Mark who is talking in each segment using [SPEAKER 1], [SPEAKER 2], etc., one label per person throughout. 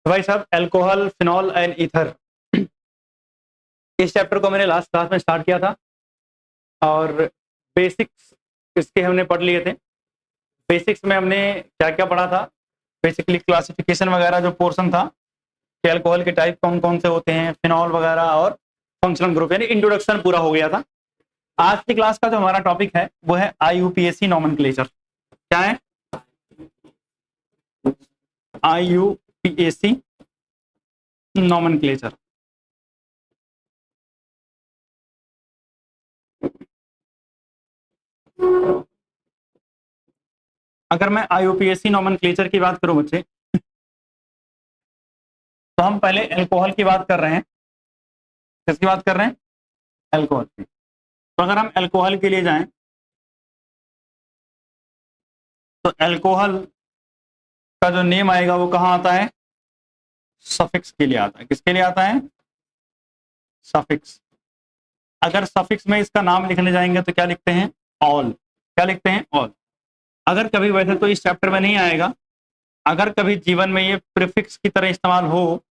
[SPEAKER 1] तो भाई साहब अल्कोहल, फिनॉल एंड ईथर, इस चैप्टर को मैंने लास्ट क्लास में स्टार्ट किया था और बेसिक्स इसके हमने पढ़ लिए थे। बेसिक्स में हमने क्या क्या पढ़ा था, बेसिकली क्लासिफिकेशन वगैरह जो पोर्शन था कि अल्कोहल के टाइप कौन कौन से होते हैं, फिनॉल वगैरह, और फंक्शनल ग्रुप, यानी इंट्रोडक्शन पूरा हो गया था। आज की क्लास का जो हमारा टॉपिक है वो है IUPAC नॉमेनक्लेचर। क्या है? IUPAC nomenclature. अगर मैं IUPAC नॉमेनक्लेचर की बात करूं बच्चे, तो हम पहले अल्कोहल की बात कर रहे हैं। किसकी बात कर रहे हैं? अल्कोहल की। तो अगर हम अल्कोहल के लिए जाएं तो अल्कोहल का जो नेम आएगा वो कहाँ आता है? सफिक्स के लिए आता है। किसके लिए आता है? सफिक्स। अगर सफिक्स में इसका नाम लिखने जाएंगे तो क्या लिखते हैं? ऑल। क्या लिखते हैं? ऑल। अगर कभी, वैसे तो इस चैप्टर में नहीं आएगा, अगर कभी जीवन में ये प्रीफिक्स की तरह इस्तेमाल हो,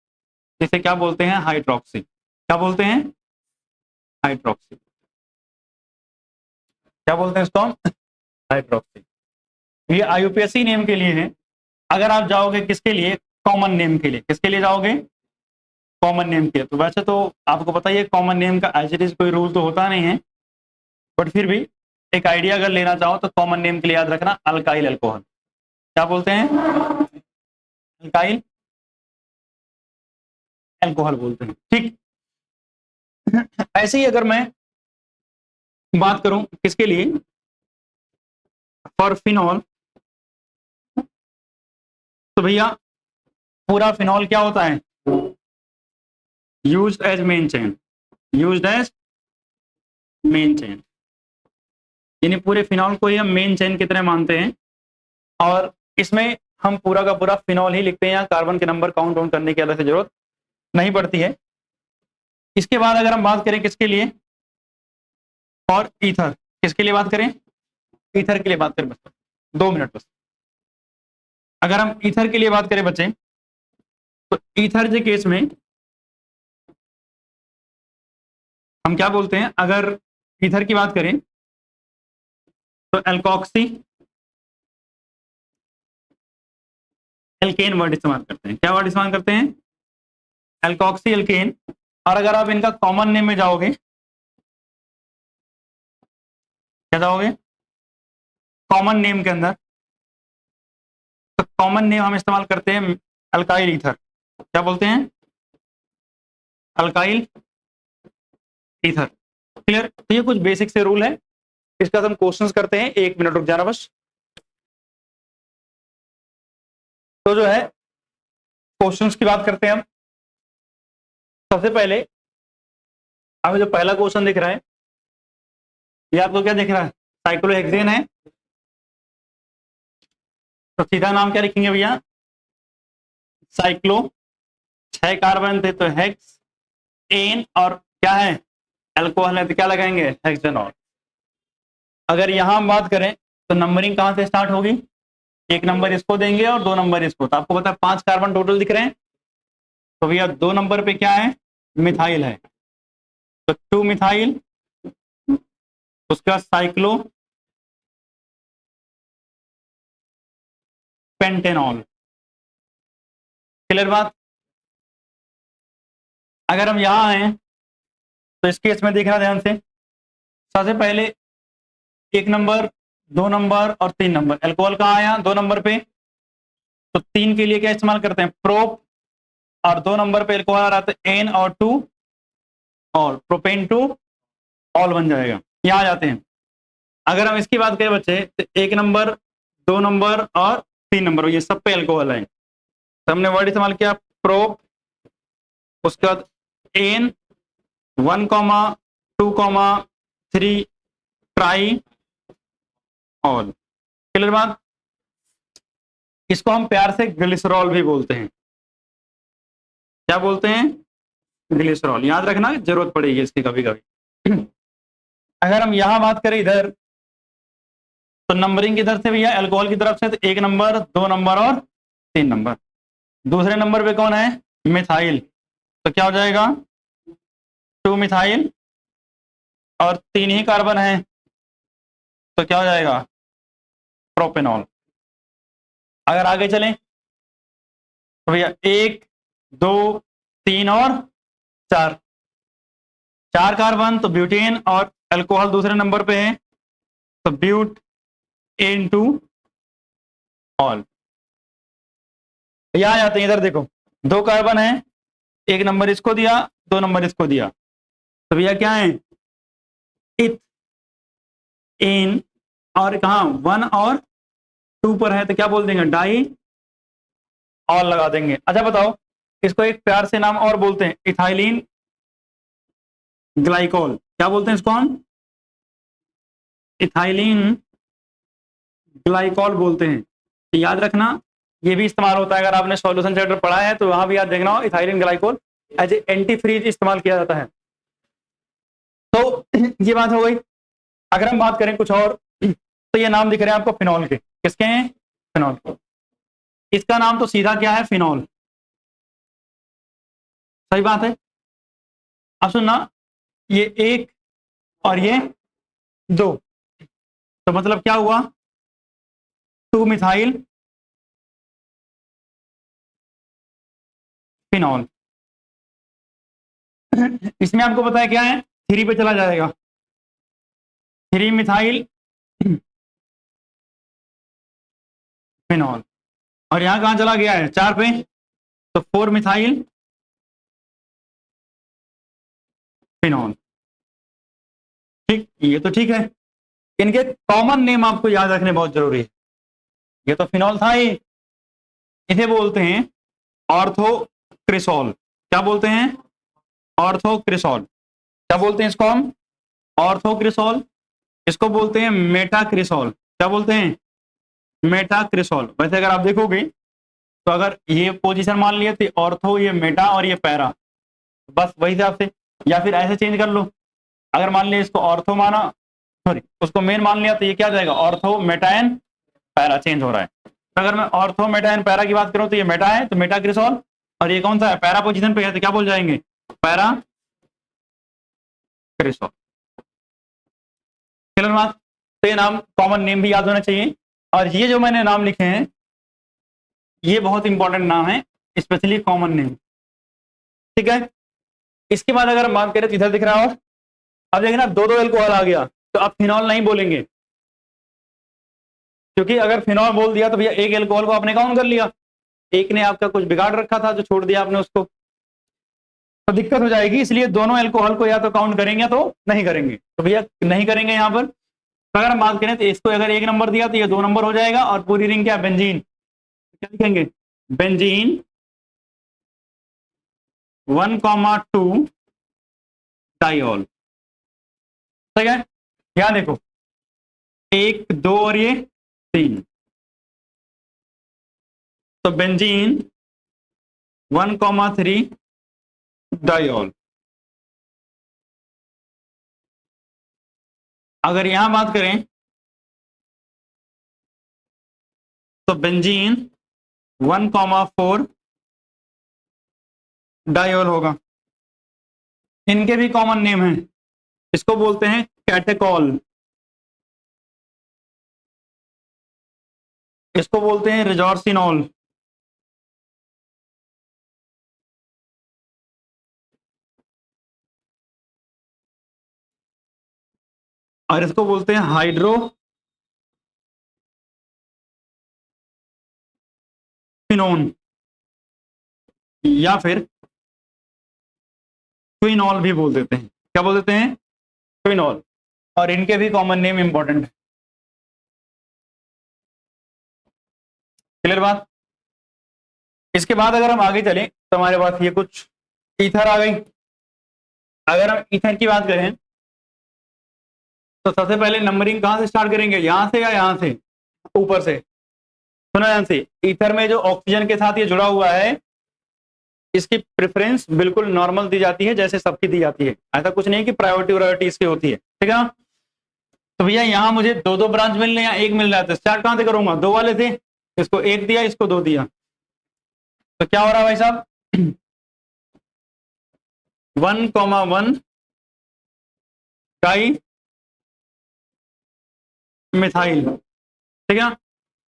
[SPEAKER 1] जिसे क्या बोलते हैं? हाइड्रोक्सी। क्या बोलते हैं? हाइड्रोक्सी। क्या बोलते हैं इसको हम? हाइड्रोक्सी। ये IUPAC नेम के लिए है। अगर आप जाओगे किसके लिए? कॉमन नेम के लिए। किसके लिए जाओगे? कॉमन नेम के लिए। तो वैसे तो आपको पता ही है कॉमन नेम का एज इट इज कोई रूल तो होता नहीं है, बट फिर भी एक आइडिया अगर लेना चाहो तो कॉमन नेम के लिए याद रखना अल्काइल अल्कोहल। क्या बोलते हैं? अल्काइल अल्कोहल बोलते हैं। ठीक। ऐसे ही अगर मैं बात करूं किसके लिए? फॉर फिनॉल, तो भैया पूरा फिनॉल क्या होता है? Used as main chain. Used as main chain, यानी पूरे फिनॉल को ही हम मेन चेन की तरह मानते हैं। और इसमें हम पूरा का पूरा फिनॉल ही लिखते हैं, या कार्बन के नंबर काउंट ऑन करने की अलग से जरूरत नहीं पड़ती है। इसके बाद अगर हम बात करें किसके लिए? और ईथर। किसके लिए बात करें? ईथर के लिए बात करें। बस 2 मिनट बस। अगर हम ईथर के लिए बात करें बच्चे, तो ईथर के केस में हम क्या बोलते हैं? अगर ईथर की बात करें तो एल्कोक्सी एल्केन वर्ड इस्तेमाल करते हैं। क्या वर्ड इस्तेमाल करते हैं? Alkoxy alkane. और अगर आप इनका कॉमन नेम में जाओगे, क्या जाओगे? कॉमन नेम के अंदर, तो कॉमन नेम हम इस्तेमाल करते हैं अल्काइल ईथर। क्या बोलते हैं? Alkyl ether. क्लियर? तो ये कुछ बेसिक से रूल है, इसका हम क्वेश्चंस करते हैं। 1 मिनट रुक जाना बस। तो जो है क्वेश्चंस की बात करते हैं हम। सबसे पहले हमें जो पहला क्वेश्चन दिख रहा है, ये आपको क्या दिख रहा है? साइक्लोहेक्सेन है। तो सीधा नाम क्या लिखेंगे भैया? साइक्लो। 6 कार्बन थे तो हेक्स। एन, और क्या है? अल्कोहल है तो क्या लगाएंगे? हेक्सेनॉल। अगर यहां हम बात करें तो नंबरिंग कहां से स्टार्ट होगी? 1 नंबर इसको देंगे और 2 नंबर इसको। तो आपको पता है 5 कार्बन टोटल दिख रहे हैं, तो भैया 2 नंबर पे क्या है? मिथाइल है, तो 2 मिथाइल। उसका साइक्लो पेंटेनॉल। क्लियर बात? अगर हम यहां आए तो इस केस में देखना ध्यान से। सबसे पहले 1 नंबर, 2 नंबर और 3 नंबर। अल्कोहल कहाँ आया? 2 नंबर पे। तो 3 के लिए क्या इस्तेमाल करते हैं? प्रोप। और 2 नंबर पे अल्कोहल आ रहा था एन और 2, और प्रोपेन 2 ऑल बन जाएगा। यहाँ आ जाते हैं। अगर हम इसकी बात करें बच्चे, तो 1 नंबर, 2 नंबर और 3 नंबर, ये सब पे अल्कोहल है। तो हमने वर्ड इस्तेमाल किया प्रोप, उसके बाद एन 1,2,3 ट्राई ऑल। क्लियर बात? इसको हम प्यार से ग्लिसरॉल भी बोलते हैं। क्या बोलते हैं? ग्लिसरॉल। याद रखना, जरूरत पड़ेगी इसकी कभी कभी। अगर हम यहां बात करें इधर, तो नंबरिंग किधर से भैया? अल्कोहल की तरफ से। तो 1 नंबर, 2 नंबर और 3 नंबर। दूसरे नंबर पे कौन है, मिथाइल, तो क्या हो जाएगा 2 मिथाइल, और 3 ही कार्बन है, तो क्या हो जाएगा प्रोपेनॉल। अगर आगे चलें तो भैया 1 2 3 और 4, 4 कार्बन तो ब्यूटेन, और अल्कोहल दूसरे नंबर पे है तो ब्यूट इनटू ऑल। यहां जाते हैं, इधर देखो 2 कार्बन है, 1 नंबर इसको दिया, 2 नंबर इसको दिया, तो भैया क्या है इथ इन, और कहा 1 और 2 पर है तो क्या बोल देंगे डाई ऑल लगा देंगे। अच्छा बताओ, इसको एक प्यार से नाम और बोलते हैं, इथाइलिन ग्लाइकोल, क्या बोलते हैं इसको हम, इथाइलिन ग्लाइकोल बोलते हैं। तो याद रखना ये भी इस्तेमाल होता है, अगर आपने सॉल्यूशन चैप्टर पढ़ा है तो वहां भी याद देखना हो, ethylene glycol as a antifreeze इस्तेमाल किया जाता है। तो ये बात हो गई। अगर हम बात करें कुछ और, तो ये नाम दिख रहे हैं आपको फिनॉल के, किसके हैं, फिनॉल के। इसका नाम तो सीधा क्या है, फिनॉल, सही बात है। अब सुनना, ये 1 और ये 2, तो मतलब क्या हुआ 2 मिथाइल फिनॉल। इसमें आपको पता है क्या है, 3 पे चला जाएगा, 3 मिथाइल फिनॉल, और यहां कहां चला गया है 4 पे, तो 4 मिथाइल फिनॉल। ठीक, ये तो ठीक है। इनके कॉमन नेम आपको याद रखने बहुत जरूरी है। ये तो फिनॉल था ही, इसे बोलते हैं ऑर्थोक्रिसॉल। क्या बोलते हैं, ऑर्थोक्रिसॉल। क्या बोलते हैं इसको हम, ऑर्थोक्रिसॉल। इसको बोलते हैं मेटाक्रिसॉल। क्या बोलते हैं, मेटाक्रिसॉल। वैसे अगर आप देखोगे तो अगर ये पोजीशन मान लिया तो ऑर्थो, ये मेटा, और ये पैरा, बस वही हिसाब से, या फिर ऐसे चेंज कर लो। अगर मान लिया इसको ऑर्थो माना, सॉरी उसको मेन मान लिया, तो ये क्या आ जाएगा ऑर्थो मेटायन पैरा, चेंज हो रहा है। तो अगर मैं ऑर्थो मेटायन पैरा की बात करूं तो ये मेटा है, तो मेटाक्रिसॉल, और ये कौन सा है, पैरा पोजीशन पे है, तो क्या बोल जाएंगे पैरा क्रिसॉल। क्लियर बात। तो ये नाम कॉमन नेम भी याद होना चाहिए, और ये जो मैंने नाम लिखे हैं ये बहुत इंपॉर्टेंट नाम है, स्पेशली कॉमन नेम, ठीक है। इसके बाद अगर हम बात करें तो इधर दिख रहा है, और अब देखना 2 एल्कोहल आ गया, तो अब फिनॉल नहीं बोलेंगे, क्योंकि अगर फिनॉल बोल दिया तो भैया एक एल्कोहल को आपने काउंट कर लिया, एक ने आपका कुछ बिगाड़ रखा था जो छोड़ दिया आपने उसको, तो दिक्कत हो जाएगी। इसलिए दोनों एल्कोहल को या तो काउंट करेंगे या तो नहीं करेंगे, तो भैया नहीं करेंगे यहाँ पर। तो अगर हम बात करें तो इसको अगर 1 नंबर दिया तो ये 2 नंबर हो जाएगा, और पूरी रिंग क्या बेंजीन, क्या लिखेंगे बेंजीन 1,2 डाइऑल, ठीक है। यहाँ देखो 1 2 और ये 3, तो बेंजीन 1,3 डाइऑल। अगर यहां बात करें तो बेंजीन 1,4 डाइऑल होगा। इनके भी कॉमन नेम है, इसको बोलते हैं कैटेकॉल, इसको बोलते हैं रिजॉर्सिनॉल, और इसको बोलते हैं हाइड्रोक्विनोन, या फिर क्विनॉल भी बोल देते हैं। क्या बोल देते हैं, क्विनॉल। और इनके भी कॉमन नेम इंपॉर्टेंट है। क्लियर बात। इसके बाद अगर हम आगे चलें तो हमारे पास ये कुछ ईथर आ गई। अगर हम ईथर की बात करें तो सबसे पहले नंबरिंग कहां से स्टार्ट करेंगे, यहां से या यहां से, ऊपर से। सुना ध्यान से, ईथर में जो ऑक्सीजन के साथ ये जुड़ा हुआ है इसकी प्रेफरेंस बिल्कुल नॉर्मल दी जाती है, जैसे सबकी दी जाती है। ऐसा कुछ नहीं कि प्रायोरिटी इसकी होती है, ठीक है। तो भैया यहाँ मुझे 2 ब्रांच मिल रहे हैं, 1 मिल रहा है, तो स्टार्ट कहां से करूंगा, 2 वाले से, इसको 1 दिया, इसको 2 दिया, तो क्या हो रहा है भाई साहब, 1,1 डाई मिथाइल, ठीक है।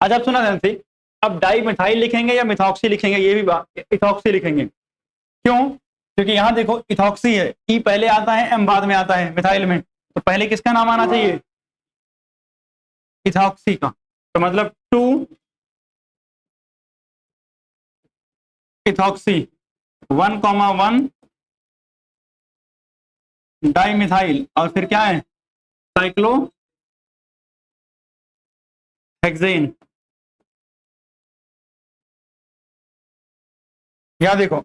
[SPEAKER 1] अच्छा अब सुना ध्यान से, अब डाई मिथाइल लिखेंगे या मिथॉक्सी लिखेंगे, ये भी बात, इथॉक्सी लिखेंगे। क्यों? क्योंकि यहां देखो इथॉक्सी है, ई पहले आता है एम बाद में आता है मिथाइल में, तो पहले किसका नाम आना चाहिए, इथॉक्सी का। तो मतलब 2 इथॉक्सी, 1,1 डाई मिथाइल, और फिर क्या है, साइक्लो हेक्सेन। यहां देखो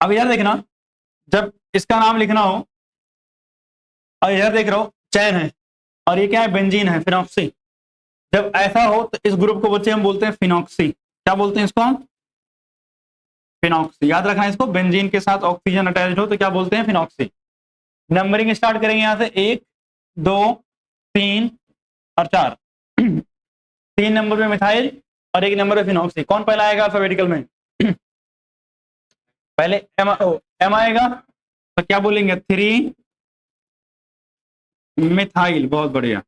[SPEAKER 1] अब यार देखना, जब इसका नाम लिखना हो, और इधर देख रहे हो चैन है, और ये क्या है, बेंजीन है, फिनॉक्सी। जब ऐसा हो तो इस ग्रुप को बच्चे हम बोलते हैं फिनॉक्सी। क्या बोलते हैं इसको हम, फिनॉक्सी। याद रखना इसको, बेंजीन के साथ ऑक्सीजन अटैच हो तो क्या बोलते हैं, फिनॉक्सी। नंबरिंग स्टार्ट करेंगे यहां से, 1 2 3 और 4 3 नंबर पे मिथाइल और 1 नंबर पे फिनॉक्सी। कौन पहला आएगा अल्फाबेटिकल में पहले एम आएगा, तो क्या बोलेंगे, 3 मिथाइल, बहुत बढ़िया।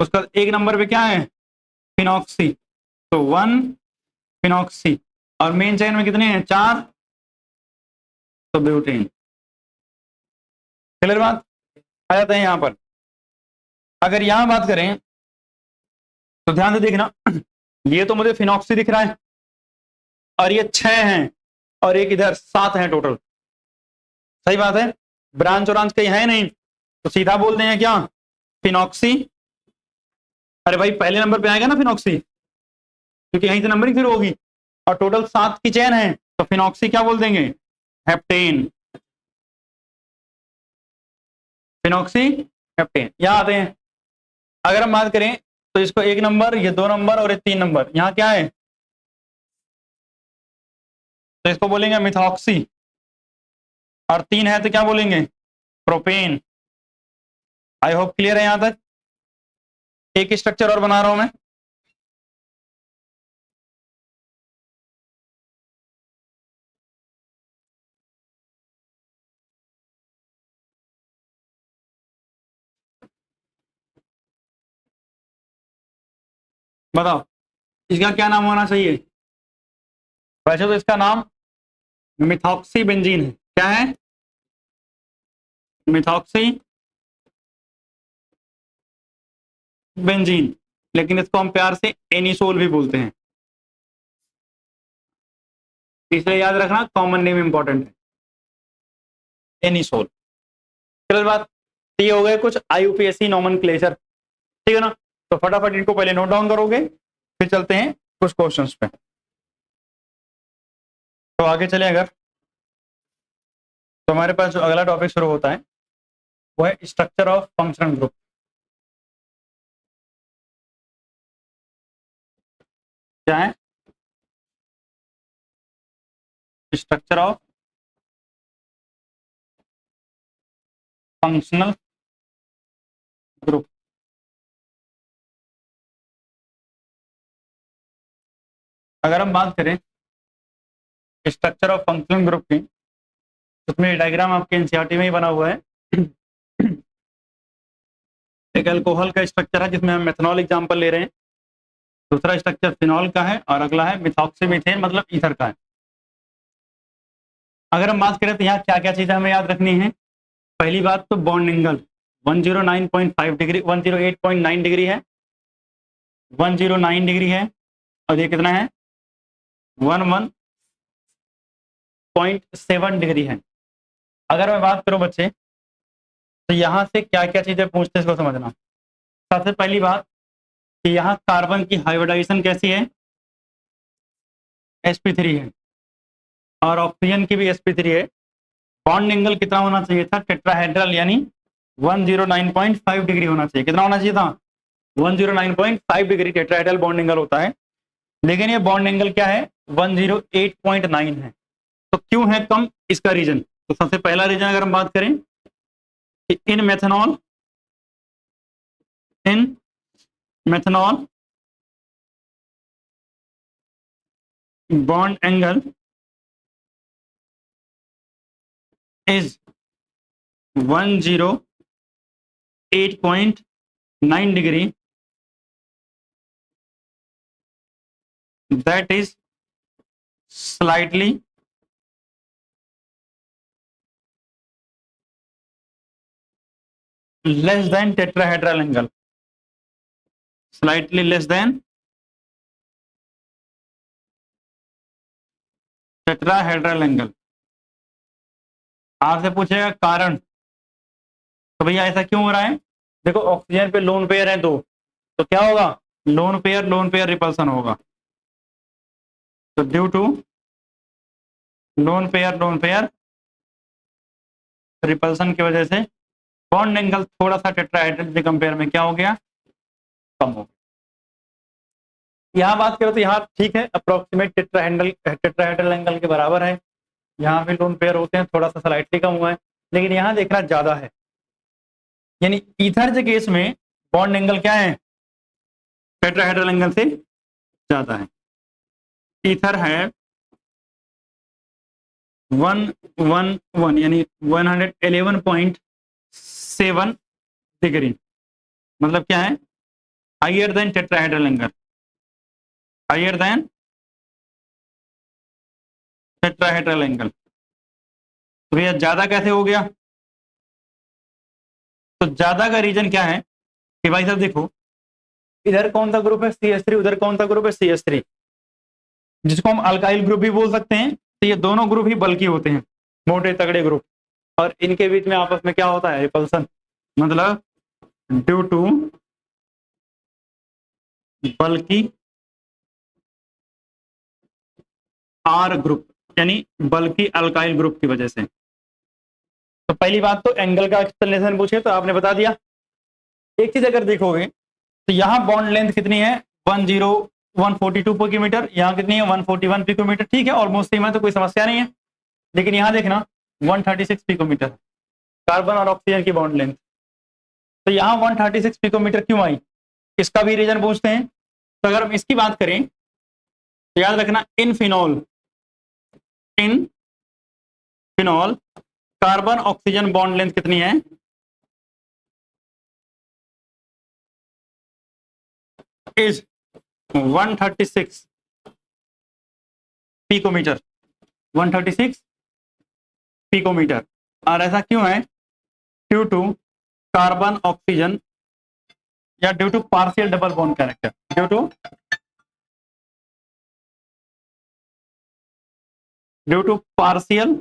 [SPEAKER 1] उसका 1 नंबर पे क्या है, फिनॉक्सी, तो 1 फिनॉक्सी, और मेन चेन में कितने हैं, 4, तो ब्यूटेन। क्लियर बात। आ जाते हैं यहां पर, अगर यहां बात करें तो ध्यान से देखना, ये तो मुझे फिनॉक्सी दिख रहा है, और ये 6 हैं, और एक इधर 7 हैं टोटल। सही बात है, ब्रांच ब्रांच कहीं है नहीं, तो सीधा बोल देंगे क्या, फिनॉक्सी। अरे भाई पहले नंबर पे आएगा ना फिनॉक्सी, क्योंकि यहीं से नंबरिंग शुरू होगी, और टोटल 7 की चेन है, तो फिनॉक्सी क्या बोल देंगे, हेप्टेन। Phenoxy heptane. यहां आते हैं, अगर हम बात करें तो इसको 1 नंबर, ये 2 नंबर और ये 3 नंबर, यहाँ क्या है, तो इसको बोलेंगे मिथॉक्सी, और 3 है तो क्या बोलेंगे, प्रोपेन। आई होप क्लियर है यहां तक। एक स्ट्रक्चर और बना रहा हूं मैं, बताओ इसका क्या नाम होना चाहिए। वैसे तो इसका नाम मिथॉक्सी बेंजीन है। क्या है, मिथॉक्सी बेंजीन, लेकिन इसको हम प्यार से एनिसोल भी बोलते हैं, इसलिए याद रखना कॉमन नेम इंपॉर्टेंट है, एनिसोल। चलो बात, ये हो गए कुछ आईयूपीएससी नॉमेनक्लेचर, ठीक है ना। तो फटाफट इनको पहले नोट डाउन करोगे, फिर चलते हैं कुछ क्वेश्चंस पे। तो आगे चले अगर, तो हमारे पास जो अगला टॉपिक शुरू होता है वो है स्ट्रक्चर ऑफ फंक्शनल ग्रुप। क्या है, स्ट्रक्चर ऑफ फंक्शनल ग्रुप। अगर हम बात करें स्ट्रक्चर ऑफ फंक्शनल ग्रुप की, उसमें डायग्राम आपके एनसीईआरटी में ही बना हुआ है। एक अल्कोहल का स्ट्रक्चर है जिसमें हम मेथनॉल एग्जांपल ले रहे हैं, दूसरा स्ट्रक्चर फिनॉल का है, और अगला है मिथॉक्सीमीथेन मतलब ईथर का है। अगर हम बात करें तो यहाँ क्या क्या चीजें हमें याद रखनी है। पहली बात तो बॉन्ड एंगल 109.5 डिग्री, 108.9 डिग्री है, 109 डिग्री है, और ये कितना है, 11.7 डिग्री है। अगर मैं बात करूं बच्चे, तो यहाँ से क्या क्या चीजें पूछते हैं इसको समझना। सबसे पहली बात कि यहाँ कार्बन की हाइब्रिडाइजेशन कैसी है, sp3 है, और ऑक्सीजन की भी sp3 है। बॉन्ड एंगल कितना होना चाहिए था, टेट्राहेड्रल यानी 109.5 डिग्री होना चाहिए। कितना होना चाहिए था, 109.5 डिग्री टेट्राहेड्रल बॉन्ड एंगल होता है, लेकिन ये बॉन्ड एंगल क्या है, 108.9 है। तो क्यों है कम, इसका रीजन, तो सबसे पहला रीजन अगर हम बात करें कि इन methanol bond angle is 108.9 degree, that is slightly less than tetrahedral angle, slightly less than tetrahedral angle. आपसे पूछेगा कारण, तो भैया ऐसा क्यों हो रहा है? देखो ऑक्सीजन पे लोन पेयर है दो, तो क्या होगा? लोन पेयर रिपल्सन होगा। तो due to lone pair repulsion की वजह से बॉन्ड एंगल थोड़ा सा टेट्राहेड्रल के कंपेयर में क्या हो गया? कम हो गया। यहाँ बात करें तो यहाँ ठीक है, अप्रोक्सीमेट टेट्राहेड्रल एंगल के बराबर है। यहाँ भी लोन पेयर होते हैं, थोड़ा सा स्लाइटली कम हुआ है, लेकिन यहाँ देखना ज्यादा है। यानी ईथर के केस में बॉन्ड एंगल क्या है? टेट्राहेड्रल एंगल से ज्यादा है। ईथर है 111 यानी 111.7 डिग्री, मतलब क्या है? Higher than tetrahedral angle, higher than tetrahedral angle. तो भैया ज्यादा कैसे हो गया? तो ज्यादा का रीजन क्या है कि भाई साहब देखो, इधर कौन सा ग्रुप है? CH3, उधर कौन सा ग्रुप है? CH3, जिसको हम अल्काइल ग्रुप भी बोल सकते हैं। तो ये दोनों ग्रुप ही बल्कि होते हैं, मोटे तगड़े ग्रुप, और इनके बीच में आपस में क्या होता है? रिपल्सन, मतलब ड्यू टू बल्कि आर ग्रुप, यानी बल्कि अल्काइल ग्रुप की वजह से। तो पहली बात तो एंगल का एक्सप्लेनेशन पूछे तो आपने बता दिया। एक चीज अगर देखोगे तो यहाँ बॉन्ड लेंथ कितनी है? 142 पिकोमीटर, यहाँ कितनी है? 141 पिकोमीटर। ठीक है, ऑलमोस्ट सेम है, तो कोई समस्या नहीं है। लेकिन यहाँ देखना 136 पिकोमीटर कार्बन और ऑक्सीजन की बॉन्ड लेंथ। तो यहाँ 136 पिकोमीटर क्यों आई? इसका भी रीजन पूछते हैं। तो अगर हम इसकी बात करें तो याद रखना, in phenol carbon oxygen bond length कितनी है? Is 136 picometre, 136 picometre. और ऐसा क्यों है? ड्यू टू कार्बन ऑक्सीजन, या due to partial double bond character, due to partial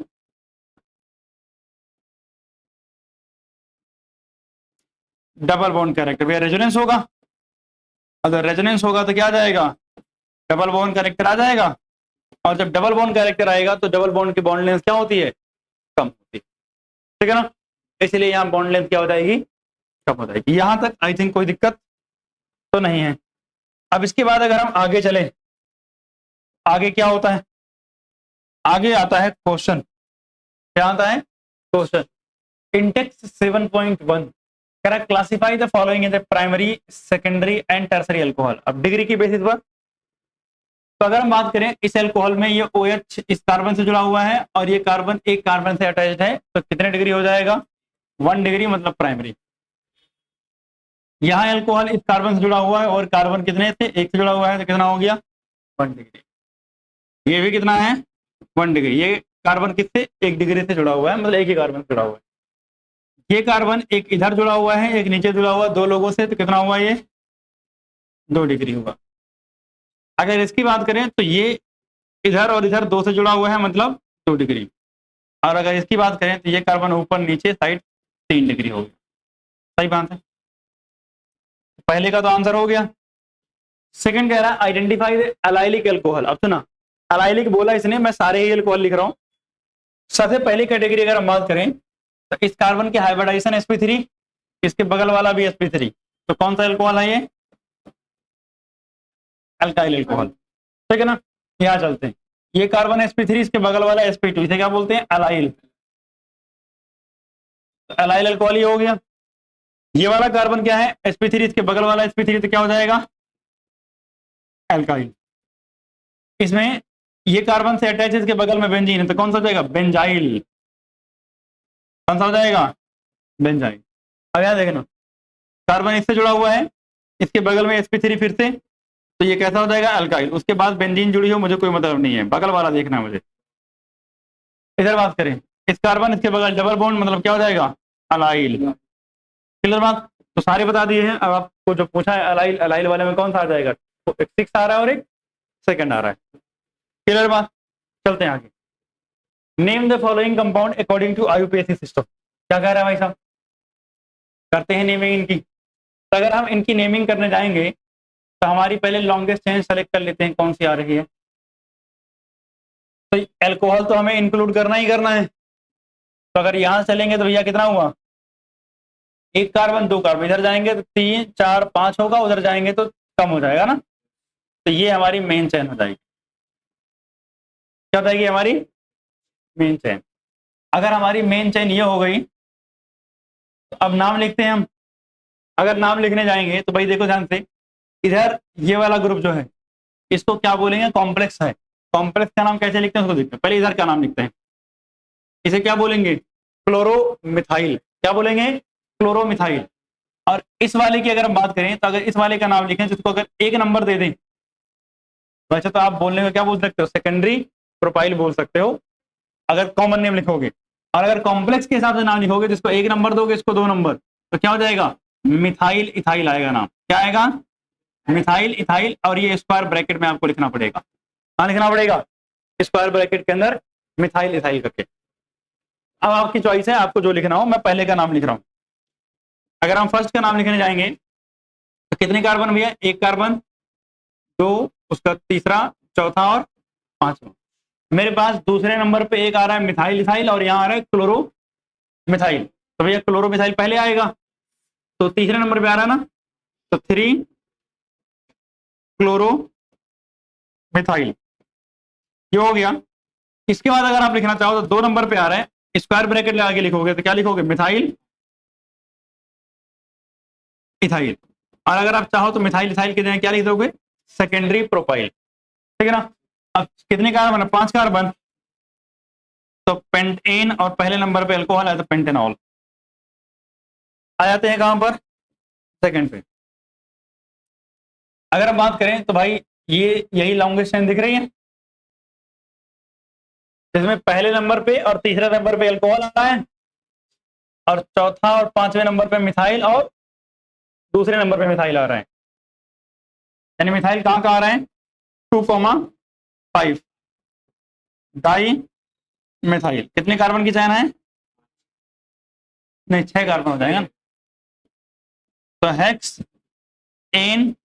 [SPEAKER 1] double bond character. भैया रेजोनेंस होगा, अगर रेजोनेंस होगा तो क्या आ जाएगा? डबल बॉन्ड कैरेक्टर आ जाएगा। और जब डबल बॉन्ड कैरेक्टर आएगा तो डबल बॉन्ड की बॉन्ड लेंथ क्या होती है? कम होती है। ठीक है ना? इसलिए यहाँ बॉन्ड लेंथ क्या हो जाएगी? कम हो जाएगी। यहां तक आई थिंक कोई दिक्कत तो नहीं है। अब इसके बाद अगर हम आगे चले, आगे क्या होता है? आगे आता है क्वेश्चन। क्या आता है? क्वेश्चन। इंडेक्स 7.1 कह रहा है classify the following in the primary, secondary and tertiary alcohol. अब डिग्री की बेसिस पर, तो अगर हम बात करें इस अल्कोहल में ये OH इस कार्बन से जुड़ा हुआ है और ये कार्बन एक कार्बन से अटैच्ड है, तो कितने डिग्री हो जाएगा? 1 डिग्री, मतलब प्राइमरी। यहाँ अल्कोहल इस कार्बन से जुड़ा हुआ है और कार्बन कितने थे? एक से जुड़ा हुआ है, तो कितना हो गया? 1 डिग्री। ये भी कितना है? 1 डिग्री। ये कार्बन किससे? 1 डिग्री से जुड़ा हुआ है, मतलब एक ही कार्बन से जुड़ा हुआ है। ये कार्बन एक इधर जुड़ा हुआ है, एक नीचे जुड़ा हुआ है, दो लोगों से, तो कितना हुआ? ये 2 डिग्री हुआ। अगर इसकी बात करें तो ये इधर और इधर 2 से जुड़ा हुआ है, मतलब 2 डिग्री। और अगर इसकी बात करें तो ये कार्बन ऊपर नीचे साइड 3 डिग्री हो गया। सही बात है। पहले का तो आंसर हो गया। सेकंड कह रहा है आइडेंटिफाई द एलाइलिक अल्कोहल। अब सुना, एलाइलिक बोला इसने, मैं सारे ही अल्कोहल लिख रहा हूं। सबसे पहली कैटेगरी अगर हम बात करें तो इस कार्बन के हाइब्रिडाइजेशन sp3, इसके बगल वाला भी sp3, तो कौन सा अल्कोहल है? ये अल्काइल अल्कोहल। ठीक है ना? यहां चलते हैं। ये कार्बन sp3, इसके बगल वाला sp2, इसे क्या बोलते हैं? अलाइल। तो अलाइल अल्कोहल ही हो गया। ये वाला कार्बन क्या है? sp3, इसके बगल वाला sp3, तो क्या हो जाएगा? अल्काइल। इसमें ये कार्बन से अटैच है, इसके बगल में बेंजीन है, तो कौन सा हो जाएगा? बेंजाइल। कौन सा हो जाएगा? बेंजाइल। अब यहाँ देखना, कार्बन इससे जुड़ा हुआ है, इसके बगल में sp3 फिर से, तो ये कैसा हो जाएगा? अल्काइल। उसके बाद बेंजीन जुड़ी हो, मुझे कोई मतलब नहीं है, बगल वाला देखना है मुझे। इधर बात करें, इस कार्बन इसके बगल डबल बॉन्ड, मतलब क्या हो जाएगा? अलाइल। क्लियर बात? तो सारे बता दिए हैं। अब आपको जो पूछा है अलाइल, अलाइल वाले में कौन सा आ जाएगा? तो एक 6 आ रहा है और एक सेकंड आ रहा है। क्लियर बात? चलते हैं आगे। Name the following compound according to IUPAC system. क्या कह रहा है भाई साहब? करते हैं नेमिंग इनकी। तो अगर हम इनकी नेमिंग करने जाएंगे तो हमारी पहले लॉन्गेस्ट चेन सेलेक्ट कर लेते हैं, कौन सी आ रही है। तो एल्कोहल तो हमें इंक्लूड करना ही करना है, तो अगर यहां चलेंगे तो भैया कितना हुआ? एक कार्बन, दो कार्बन, इधर जाएंगे तो 3 4 5 होगा, उधर जाएंगे तो कम हो जाएगा ना। तो ये हमारी मेन चेन हो जाएगी। क्या हो जाएगी हमारी? Main chain. अगर हमारी मेन चेन ये हो गई तो अब नाम लिखते हैं हम। अगर नाम लिखने जाएंगे तो भाई देखो ध्यान से, इधर ये वाला ग्रुप जो है इसको क्या बोलेंगे? कॉम्प्लेक्स है। कॉम्प्लेक्स का नाम कैसे लिखते हैं उसको देखते हैं। पहले इधर का नाम लिखते हैं, इसे क्या बोलेंगे? क्लोरोमिथाइल। क्या बोलेंगे? क्लोरोमिथाइल। और इस वाले की अगर हम बात करें तो अगर इस वाले का नाम लिखें, जिसको अगर एक नंबर दे दें, वैसे तो आप बोलने में क्या बोल सकते हो? सेकेंडरी प्रोपाइल बोल सकते हो अगर कॉमन नेम लिखोगे। और अगर कॉम्प्लेक्स के हिसाब से नाम लिखोगे, जिसको एक नंबर दोगे, इसको दो नंबर, तो क्या हो जाएगा? मिथाइल इथाइल आएगा नाम। क्या आएगा? Methyl ethyl. और ये स्क्वायर ब्रैकेट में आपको लिखना पड़ेगा। कहाँ लिखना पड़ेगा? स्क्वायर ब्रैकेट के अंदर मिथाइल इथाइल करके। अब आपकी चॉइस है, आपको जो लिखना हो। मैं पहले का नाम लिख रहा हूं। अगर हम फर्स्ट का नाम लिखने जाएंगे तो कितने कार्बन भैया? एक कार्बन, दो, उसका तीसरा, चौथा और पांचवा। मेरे पास दूसरे नंबर पे एक आ रहा है मिथाइल इथाइल, और यहाँ आ रहा है क्लोरो मिथाइल। तो भैया क्लोरो मिथाइल पहले आएगा, तो तीसरे नंबर पे आ रहा है ना, तो 3 क्लोरो मिथाइल, ये हो गया। इसके बाद अगर आप लिखना चाहो तो 2 नंबर पे आ रहा है, स्क्वायर ब्रैकेट लगा के लिखोगे तो क्या लिखोगे? Methyl ethyl. और अगर आप चाहो तो मिथाइल इथाइल की जगह क्या लिख दोगे? Secondary propyl. ठीक है ना? अब कितने कार्बन? 5 कार्बन, तो पेंटेन, और पहले नंबर पे अल्कोहल है तो पेंटेनॉल। आ जाते हैं कहां पर? सेकंड पे। अगर हम बात करें तो भाई ये यही लॉन्गेस्ट चेन दिख रही है, जिसमें पहले नंबर पे और तीसरे नंबर पे अल्कोहल आ रहा है, और चौथा और पांचवें नंबर पे मिथाइल, और दूसरे नंबर पे मिथाइल आ रहा है। यानी मिथाइल कहां कहां आ रहा है? 2,5 डाई मिथाइल। कितने कार्बन की चैन है? नहीं, 6 कार्बन हो जाएगा ना। तो हेक्स एन,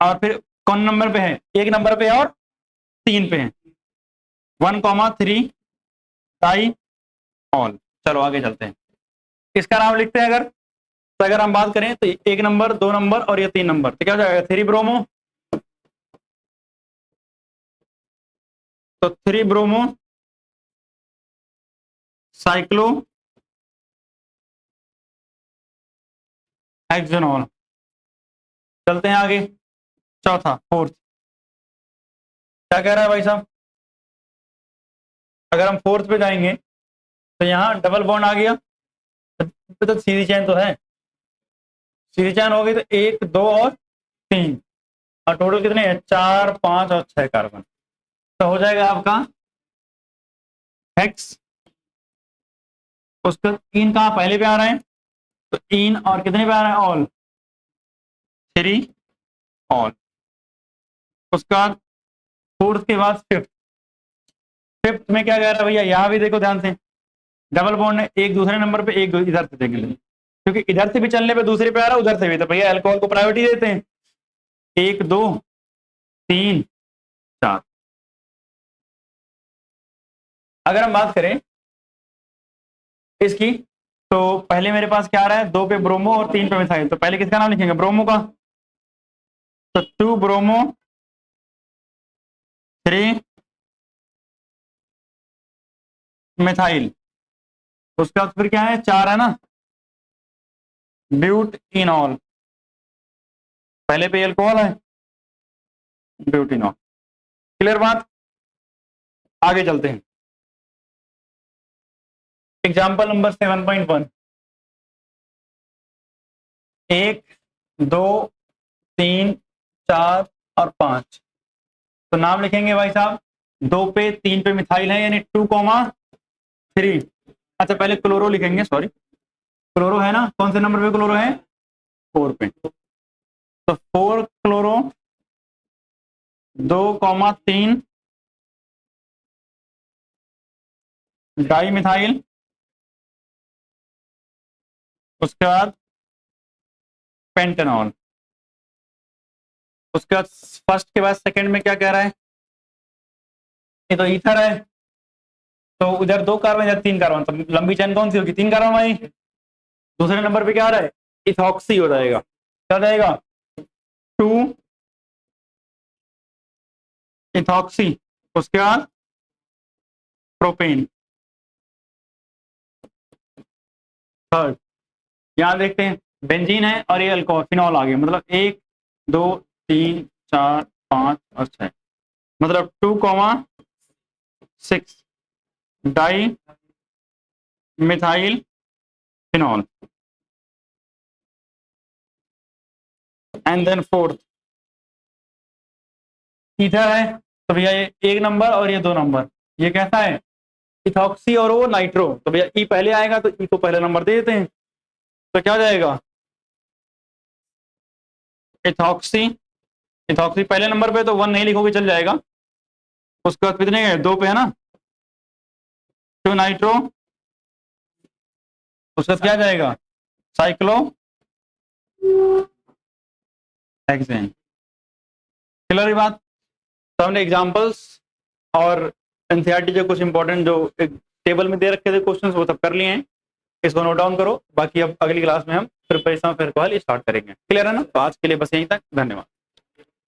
[SPEAKER 1] और फिर कौन नंबर पे है? एक नंबर पे और 3 पे है, 1,3 डाई ऑल। चलो आगे चलते हैं। इसका नाम लिखते हैं अगर, तो अगर हम बात करें तो एक नंबर, 2 नंबर और ये 3 नंबर, तो क्या हो जाएगा? 3 ब्रोमो, तो 3 ब्रोमो साइक्लो हेक्सेनॉल। चलते हैं आगे। चौथा, फोर्थ, क्या कह रहा है भाई साहब? अगर हम फोर्थ पे जाएंगे तो यहाँ डबल बॉन्ड आ गया, तो सीधी चैन तो है, सीधी चैन हो गई, तो 1 2 और 3, और टोटल कितने हैं? 4 5 और 6 कार्बन। तो हो जाएगा आपका हेक्स। उसका इन कहाँ पहले पे आ रहा है, तो इन, और कितने पे आ रहा है? All, 3 all. उसका बाद फोर्थ के बाद फिफ्थ। फिफ्थ में क्या कह रहा है भैया? यहाँ भी देखो ध्यान से, डबल बॉन्ड है, एक दूसरे नंबर पे, एक इधर से देंगे, क्योंकि इधर से भी चलने पे दूसरे पे आ रहा है, उधर से भी, तो भैया अल्कोहल को प्रायोरिटी देते हैं। 1 2 3 4। अगर हम बात करें इसकी, तो पहले मेरे पास क्या आ रहा है? 2 पे ब्रोमो और 3 पे मिथाइल। तो पहले किसका नाम लिखेंगे? ब्रोमो का। तो 2 ब्रोमो 3 मिथाइल। उसके बाद फिर क्या है? 4 है ना, ब्यूटेनॉल। पहले पे अल्कोहल है, ब्यूटेनॉल। क्लियर बात? आगे चलते हैं। एग्जाम्पल नंबर 7.1, 1, 2, 3, 4 और 5। तो नाम लिखेंगे भाई साहब, 2 पे 3 पे मिथाइल है यानी 2,3। अच्छा पहले क्लोरो लिखेंगे, सॉरी क्लोरो है ना, कौन से नंबर पे क्लोरो है, 4 पे। तो 4 क्लोरो, 2,3 डाई मिथाइल, उसके बाद पेंटेनॉल। उसके बाद फर्स्ट के बाद सेकंड में क्या कह रहा है, ये तो ईथर है, तो उधर 2 कार्बन इधर 3 कार्बन, तो लंबी चेन कौन सी होगी, 3 कार्बन वाली। दूसरे नंबर पे क्या आ रहा है, इथॉक्सी हो जाएगा, क्या जाएगा, 2 इथॉक्सी। उसके बाद प्रोपेन थर्ड। यहाँ देखते हैं बेंजीन है और ये अल्कोहल फिनॉल आ गया, मतलब 1, 2, 3, 4, 5 और 6, मतलब 2,6 dimethyl phenol. And then fourth ether है, तो भैया ये 1 नंबर और ये 2 नंबर, ये कैसा है, इथॉक्सी और वो नाइट्रो, तो भैया ई पहले आएगा तो ई को पहले नंबर दे देते हैं, तो क्या हो जाएगा, इथॉक्सी। इथॉक्सी पहले नंबर पे तो 1 नहीं लिखोगे चल जाएगा। उसके बाद कितने गए, 2 पे है ना, 2 नाइट्रो। उसके बाद क्या जाएगा, साइक्लो हेक्सेन। क्लियर बात। तो हमने एग्जांपल्स और एनसीईआरटी जो कुछ इंपॉर्टेंट जो एक टेबल में दे रखे थे क्वेश्चंस वो सब कर लिए हैं, इसको नोट डाउन करो। बाकी अब अगली क्लास में हम प्रिपरेशन फिर कॉल स्टार्ट करेंगे। क्लियर है ना, तो आज के लिए बस यहीं तक, धन्यवाद।